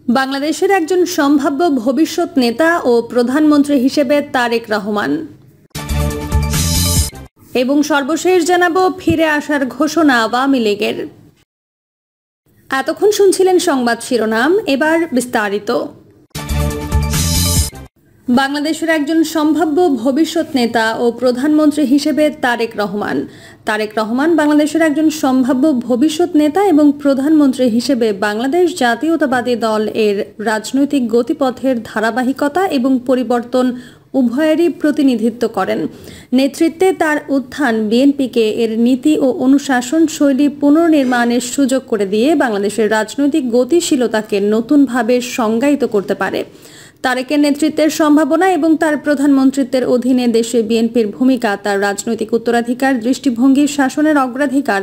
বাংলাদেশের একজন সম্ভাব্য ভবিষ্যৎ নেতা ও প্রধানমন্ত্রী হিসেবে তারেক রহমান। এবং সর্বশেষ জানাবো ফিরে আসার ঘোষণা আওয়ামী লীগের। এতক্ষণ শুনছিলেন সংবাদ শিরোনাম, এবার বিস্তারিত। বাংলাদেশের একজন সম্ভাব্য ভবিষ্যৎ নেতা ও প্রধানমন্ত্রী হিসেবে তারেক রহমান। তারেক রহমান বাংলাদেশের একজন সম্ভাব্য ভবিষ্যৎ নেতা এবং প্রধানমন্ত্রী হিসেবে বাংলাদেশ জাতীয়তাবাদী দল এর রাজনৈতিক গতিপথের ধারাবাহিকতা এবং পরিবর্তন উভয়েরই প্রতিনিধিত্ব করেন। নেতৃত্বে তার উত্থান বিএনপিকে এর নীতি ও অনুশাসন শৈলী পুনর্নির্মাণের সুযোগ করে দিয়ে বাংলাদেশের রাজনৈতিক গতিশীলতাকে নতুনভাবে সংজ্ঞায়িত করতে পারে। তারেকের নেতৃত্বের সম্ভাবনা এবং তার প্রধানমন্ত্রিত্বের অধীনে দেশে বিএনপির ভূমিকা, তার রাজনৈতিক উত্তরাধিকার, দৃষ্টিভঙ্গি, শাসনের অগ্রাধিকার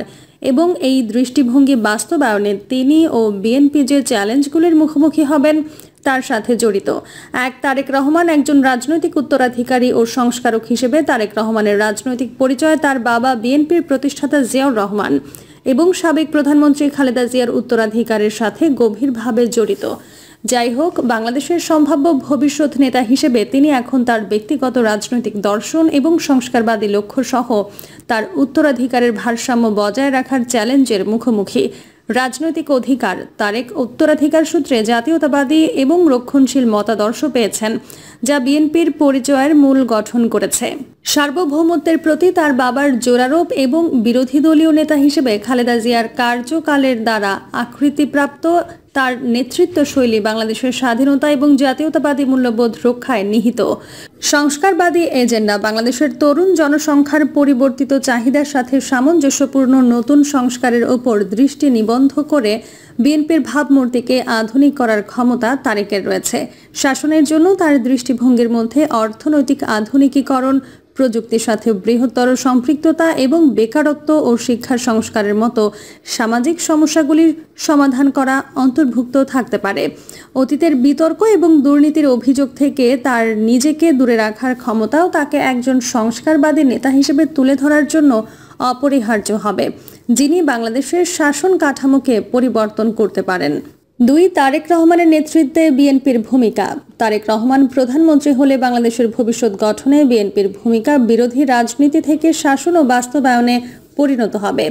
এবং এই দৃষ্টিভঙ্গি বাস্তবায়নে তিনি ও বিএনপি যে চ্যালেঞ্জগুলির মুখোমুখি হবেন তার সাথে জড়িত। তারেক রহমান একজন রাজনৈতিক উত্তরাধিকারী ও সংস্কারক হিসেবে তারেক রহমানের রাজনৈতিক পরিচয় তার বাবা বিএনপির প্রতিষ্ঠাতা জিয়াউর রহমান এবং সাবেক প্রধানমন্ত্রী খালেদা জিয়ার উত্তরাধিকারের সাথে গভীরভাবে জড়িত। যাই হোক, বাংলাদেশের সম্ভাব্য ভবিষ্যৎ নেতা হিসেবে তিনি এখন তার ব্যক্তিগত রাজনৈতিক দর্শন এবং সংস্কারবাদী লক্ষ্য সহ তার উত্তরাধিকারের ভারসাম্য বজায় রাখার চ্যালেঞ্জের মুখোমুখি। রাজনৈতিক অধিকার: তারেক উত্তরাধিকার সূত্রে জাতীয়তাবাদী এবং রক্ষণশীল মতাদর্শ পেয়েছেন, যা বিএনপির পরিচয়ের মূল গঠন করেছে। সার্বভৌমত্বের প্রতি তার বাবার জোরারোপ এবং বিরোধী দলীয় নেতা হিসেবে খালেদা জিয়ার কার্যকালের দ্বারা আকৃতিপ্রাপ্ত তার নেতৃত্ব শৈলী বাংলাদেশের স্বাধীনতা এবং জাতীয়তাবাদী মূল্যবোধ রক্ষায় নিহিত। সংস্কারবাদী এজেন্ডা: বাংলাদেশের তরুণ জনসংখ্যার পরিবর্তিত চাহিদার সাথে সামঞ্জস্যপূর্ণ নতুন সংস্কারের ওপর দৃষ্টি নিবদ্ধ করে বিএনপির ভাবমূর্তিকে আধুনিক করার ক্ষমতা তারেকের রয়েছে। শাসনের জন্য তার দৃষ্টিভঙ্গির মধ্যে অর্থনৈতিক আধুনিকীকরণ, প্রযুক্তির সাথে বৃহত্তর সম্পৃক্ততা এবং বেকারত্ব ও শিক্ষা সংস্কারের মতো সামাজিক সমস্যাগুলির সমাধান করা অন্তর্ভুক্ত থাকতে পারে। অতীতের বিতর্ক এবং দুর্নীতির অভিযোগ থেকে তার নিজেকে দূরে রাখার ক্ষমতাও তাকে একজন সংস্কারবাদী নেতা হিসেবে তুলে ধরার জন্য অপরিহার্য হবে, যিনি বাংলাদেশের শাসন কাঠামোকে পরিবর্তন করতে পারেন। তারেক রহমানের নেতৃত্বে বিএনপির ভূমিকা: তারেক রহমান প্রধানমন্ত্রী হলে বাংলাদেশের ভবিষ্যৎ গঠনে বিএনপির ভূমিকা বিরোধী রাজনীতি থেকে শাসন ও বাস্তবায়নে পরিণত হবে।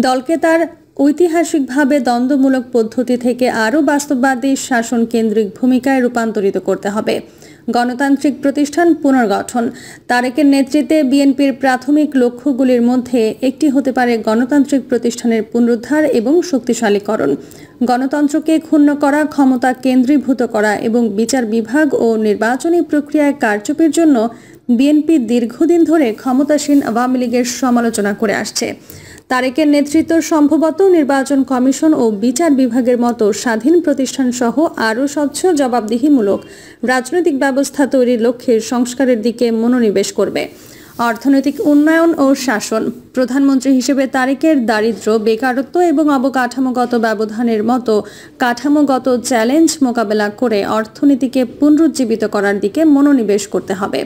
দলকে তার ঐতিহাসিকভাবে দ্বন্দ্বমূলক পদ্ধতি থেকে আরও বাস্তববাদী শাসন কেন্দ্রিক ভূমিকায় রূপান্তরিত করতে হবে। গণতান্ত্রিক প্রতিষ্ঠান পুনর্গঠন: তারেকের নেতৃত্বে বিএনপির প্রাথমিক লক্ষ্যগুলির মধ্যে একটি হতে পারে গণতান্ত্রিক প্রতিষ্ঠানের পুনরুদ্ধার এবং শক্তিশালীকরণ। গণতন্ত্রকে ক্ষুণ্ণ করা, ক্ষমতা কেন্দ্রীভূত করা এবং বিচার বিভাগ ও নির্বাচনী প্রক্রিয়ায় কারচুপির জন্য বিএনপি দীর্ঘদিন ধরে ক্ষমতাসীন আওয়ামী লীগের সমালোচনা করে আসছে। তারেকের নেতৃত্ব সম্ভবত নির্বাচন কমিশন ও বিচার বিভাগের মতো স্বাধীন প্রতিষ্ঠান সহ আরও স্বচ্ছ, জবাবদিহিমূলক রাজনৈতিক ব্যবস্থা তৈরির লক্ষ্যে সংস্কারের দিকে মনোনিবেশ করবে। অর্থনৈতিক উন্নয়ন ও শাসন: প্রধানমন্ত্রী হিসেবে তারেকের দারিদ্র্য, বেকারত্ব এবং অবকাঠামোগত ব্যবধানের মতো কাঠামোগত চ্যালেঞ্জ মোকাবেলা করে অর্থনীতিকে পুনরুজ্জীবিত করার দিকে মনোনিবেশ করতে হবে।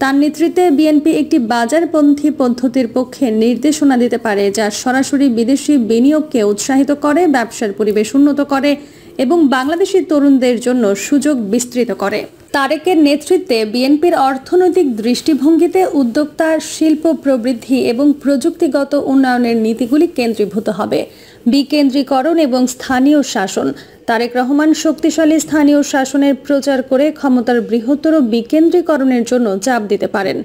তার নেতৃত্বে বিএনপি একটি বাজারপন্থী পদ্ধতির পক্ষে নির্দেশনা দিতে পারে, যা সরাসরি বিদেশি বিনিয়োগকে উৎসাহিত করে, ব্যবসার পরিবেশ উন্নত করে এবং বাংলাদেশি তরুণদের জন্য সুযোগ বিস্তৃত করে। তারেকের নেতৃত্বে বিএনপির অর্থনৈতিক দৃষ্টিভঙ্গিতে উদ্যোক্তা, শিল্প প্রবৃদ্ধি এবং প্রযুক্তিগত উন্নয়নের নীতিগুলি কেন্দ্রীভূত হবে। বিকেন্দ্রীকরণ এবং স্থানীয় শাসন: তারেক রহমান শক্তিশালী স্থানীয় শাসনের প্রচার করে ক্ষমতার বৃহত্তর বিকেন্দ্রীকরণের জন্য চাপ দিতে পারেন।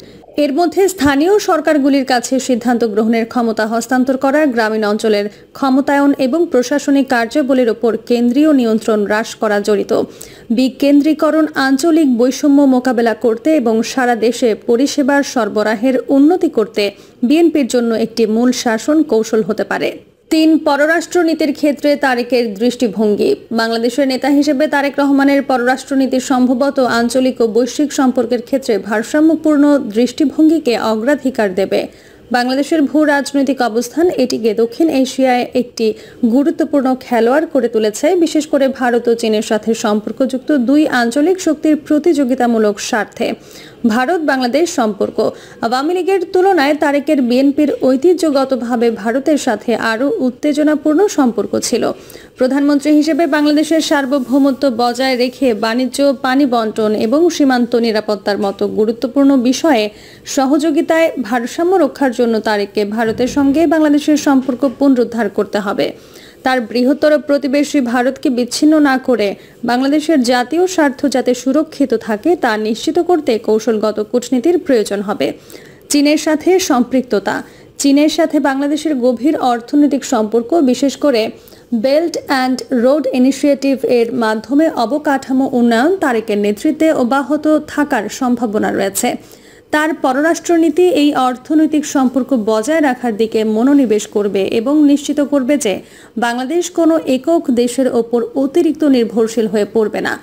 এর মধ্যে স্থানীয় সরকারগুলির কাছে সিদ্ধান্ত গ্রহণের ক্ষমতা হস্তান্তর করা, গ্রামীণ অঞ্চলের ক্ষমতায়ন এবং প্রশাসনিক কার্যাবলীর ওপর কেন্দ্রীয় নিয়ন্ত্রণ হ্রাস করা জড়িত। বিকেন্দ্রীকরণ আঞ্চলিক বৈষম্য মোকাবেলা করতে এবং সারা দেশে পরিষেবার সরবরাহের উন্নতি করতে বিএনপির জন্য একটি মূল শাসন কৌশল হতে পারে। পররাষ্ট্রনীতির ক্ষেত্রে তারেকের দৃষ্টিভঙ্গি: বাংলাদেশের নেতা হিসেবে তারেক রহমানের পররাষ্ট্রনীতি সম্ভবত আঞ্চলিক ও বৈশ্বিক সম্পর্কের ক্ষেত্রে ভারসাম্যপূর্ণ দৃষ্টিভঙ্গিকে অগ্রাধিকার দেবে। বাংলাদেশের ভূ রাজনৈতিক অবস্থান এটিকে দক্ষিণ এশিয়ায় একটি গুরুত্বপূর্ণ খেলোয়াড় করে তুলেছে, বিশেষ করে ভারত ও চীনের সাথে সম্পর্কযুক্ত দুই আঞ্চলিক শক্তির প্রতিযোগিতামূলক স্বার্থে। ভারত বাংলাদেশ সম্পর্ক। আওয়ামী লীগের তুলনায় তারেকের বিএনপির ঐতিহ্যগতভাবে ভারতের সাথে আরও উত্তেজনাপূর্ণ সম্পর্ক ছিল। প্রধানমন্ত্রী হিসেবে বাংলাদেশের সার্বভৌমত্ব বজায় রেখে বাণিজ্য, পানি বন্টন এবং সীমান্ত নিরাপত্তার মতো গুরুত্বপূর্ণ বিষয়ে সহযোগিতায় ভারসাম্য রক্ষার জন্য তারেককে ভারতের সঙ্গে বাংলাদেশের সম্পর্ক পুনরুদ্ধার করতে হবে। তার বৃহত্তর প্রতিবেশী ভারতকে বিচ্ছিন্ন না করে বাংলাদেশের জাতীয় স্বার্থ যাতে সুরক্ষিত থাকে তা নিশ্চিত করতে কৌশলগত কূটনীতির প্রয়োজন হবে। চীনের সাথে সম্পৃক্ততা। চীনের সাথে বাংলাদেশের গভীর অর্থনৈতিক সম্পর্ক, বিশেষ করে বেল্ট অ্যান্ড রোড ইনিশিয়েটিভ এর মাধ্যমে অবকাঠামো উন্নয়ন তারেকের নেতৃত্বে অব্যাহত থাকার সম্ভাবনা রয়েছে। তার পররাষ্ট্রনীতি এই অর্থনৈতিক সম্পর্ক বজায় রাখার দিকে মনোনিবেশ করবে এবং নিশ্চিত করবে যে বাংলাদেশ কোনো একক দেশের ওপর অতিরিক্ত নির্ভরশীল হয়ে পড়বে না।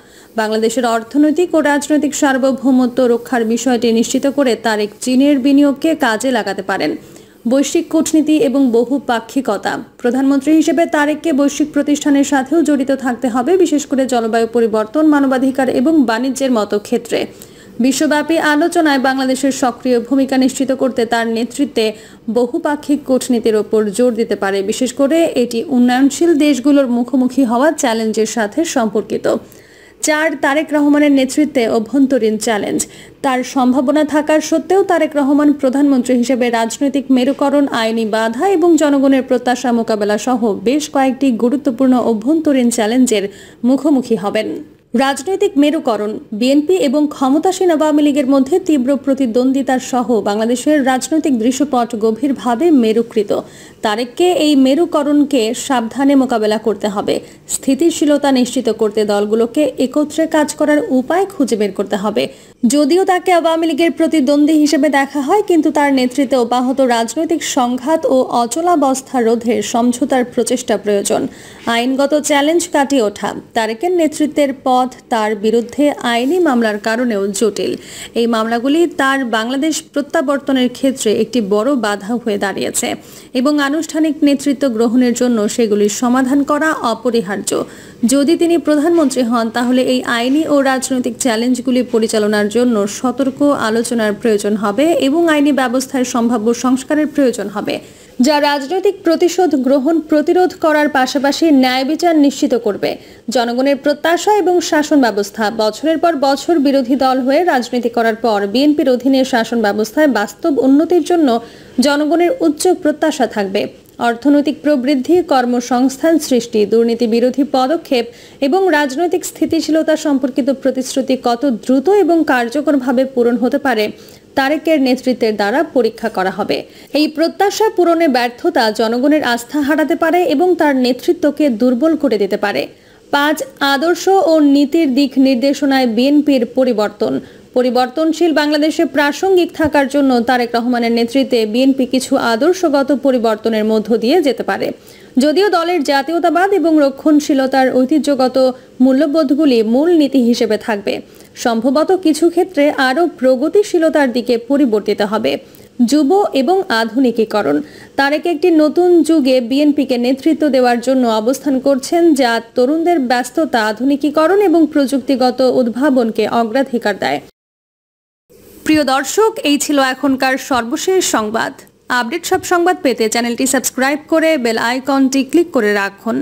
বাংলাদেশের অর্থনৈতিক ও রাজনৈতিক সার্বভৌমত্ব রক্ষার বিষয়টি নিশ্চিত করে তারেক চীনের বিনিয়োগকে কাজে লাগাতে পারেন। বৈশ্বিক কূটনীতি এবং বহুপাক্ষিকতা। প্রধানমন্ত্রী হিসেবে তারেককে বৈশ্বিক প্রতিষ্ঠানের সাথেও জড়িত থাকতে হবে, বিশেষ করে জলবায়ু পরিবর্তন, মানবাধিকার এবং বাণিজ্যের মতো ক্ষেত্রে। বিশ্বব্যাপী আলোচনায় বাংলাদেশের সক্রিয় ভূমিকা নিশ্চিত করতে তার নেতৃত্বে বহুপাক্ষিক কূটনীতির ওপর জোর দিতে পারে, বিশেষ করে এটি উন্নয়নশীল দেশগুলোর মুখোমুখি হওয়া চ্যালেঞ্জের সাথে সম্পর্কিত। 4. তারেক রহমানের নেতৃত্বে অভ্যন্তরীণ চ্যালেঞ্জ। তার সম্ভাবনা থাকার সত্ত্বেও তারেক রহমান প্রধানমন্ত্রী হিসেবে রাজনৈতিক মেরুকরণ, আইনি বাধা এবং জনগণের প্রত্যাশা মোকাবেলা সহ বেশ কয়েকটি গুরুত্বপূর্ণ অভ্যন্তরীণ চ্যালেঞ্জের মুখোমুখি হবেন। রাজনৈতিক মেরুকরণ। বিএনপি এবং ক্ষমতাসীন আওয়ামী লীগের মধ্যে তীব্র প্রতিদ্বন্দ্বিতার সহ বাংলাদেশের রাজনৈতিক দৃশ্যপট গভীরভাবে মেরুকৃত। তারেককে এই মেরুকরণকে সাবধানে মোকাবেলা করতে হবে। স্থিতিশীলতা নিশ্চিত করতে দলগুলোকে একত্রে কাজ করার উপায় খুঁজে বের করতে হবে। যদিও তাকে আওয়ামী লীগের প্রতিদ্বন্দ্বী হিসেবে দেখা হয়, কিন্তু তার নেতৃত্বে অব্যাহত রাজনৈতিক সংঘাত ও অচলাবস্থা রোধের সমঝোতার প্রচেষ্টা প্রয়োজন। আইনগত চ্যালেঞ্জ কাটিয়ে ওঠা। তারেকের নেতৃত্বের পথ তার বিরুদ্ধে আইনি মামলার কারণেও জটিল। এই মামলাগুলি তার বাংলাদেশ প্রত্যাবর্তনের ক্ষেত্রে একটি বড় বাধা হয়ে দাঁড়িয়েছে এবং আনুষ্ঠানিক নেতৃত্ব গ্রহণের জন্য সেগুলির সমাধান করা অপরিহার্য। যদি তিনি প্রধানমন্ত্রী হন, তাহলে এই আইনি ও রাজনৈতিক চ্যালেঞ্জগুলি পরিচালনার জন্য সতর্ক আলোচনার প্রয়োজন হবে এবং আইনি ব্যবস্থায় সম্ভাব্য সংস্কারের প্রয়োজন হবে, যা রাজনৈতিক প্রতিশোধ গ্রহণ প্রতিরোধ করার পাশাপাশি ন্যায় বিচার নিশ্চিত করবে। জনগণের প্রত্যাশা এবং শাসন ব্যবস্থা। বছরের পর বছর বিরোধী দল হয়ে রাজনীতি করার পর বিএনপির অধীনে শাসন ব্যবস্থায় বাস্তব উন্নতির জন্য জনগণের উচ্চ প্রত্যাশা থাকবে। অর্থনৈতিক প্রবৃদ্ধি, কর্মসংস্থান সৃষ্টি, দুর্নীতি বিরোধী পদক্ষেপ এবং রাজনৈতিক স্থিতিশীলতা সম্পর্কিত প্রতিশ্রুতি কত দ্রুত এবং কার্যকরভাবে পূরণ হতে পারে তারেকের নেতৃত্বের দ্বারা পরীক্ষা করা হবে। এই প্রত্যাশা পূরণে ব্যর্থতা জনগণের আস্থা হারাতে পারে এবং তার নেতৃত্বকে দুর্বল করে দিতে পারে। 5. আদর্শ ও নীতির দিক নির্দেশনায় বিএনপির পরিবর্তন। পরিবর্তনশীল বাংলাদেশে প্রাসঙ্গিক থাকার জন্য তারেক রহমানের নেতৃত্বে বিএনপি কিছু আদর্শগত পরিবর্তনের মধ্য দিয়ে যেতে পারে। যদিও দলের জাতীয়তাবাদ এবং রক্ষণশীলতার ঐতিহ্যগত মূল্যবোধগুলি মূল নীতি হিসেবে থাকবে, সম্ভবত কিছু ক্ষেত্রে আরও প্রগতিশীলতার দিকে পরিবর্তিত হবে। যুব এবং আধুনিকীকরণ। তারেক একটি নতুন যুগে বিএনপিকে নেতৃত্ব দেওয়ার জন্য অবস্থান করছেন, যা তরুণদের ব্যস্ততা, আধুনিকীকরণ এবং প্রযুক্তিগত উদ্ভাবনকে অগ্রাধিকার দেয়। প্রিয় দর্শক, এই ছিল এখনকার সর্বশেষ সংবাদ। আপডেট সব সংবাদ পেতে চ্যানেলটি সাবস্ক্রাইব করে বেল আইকনটি ক্লিক করে রাখুন।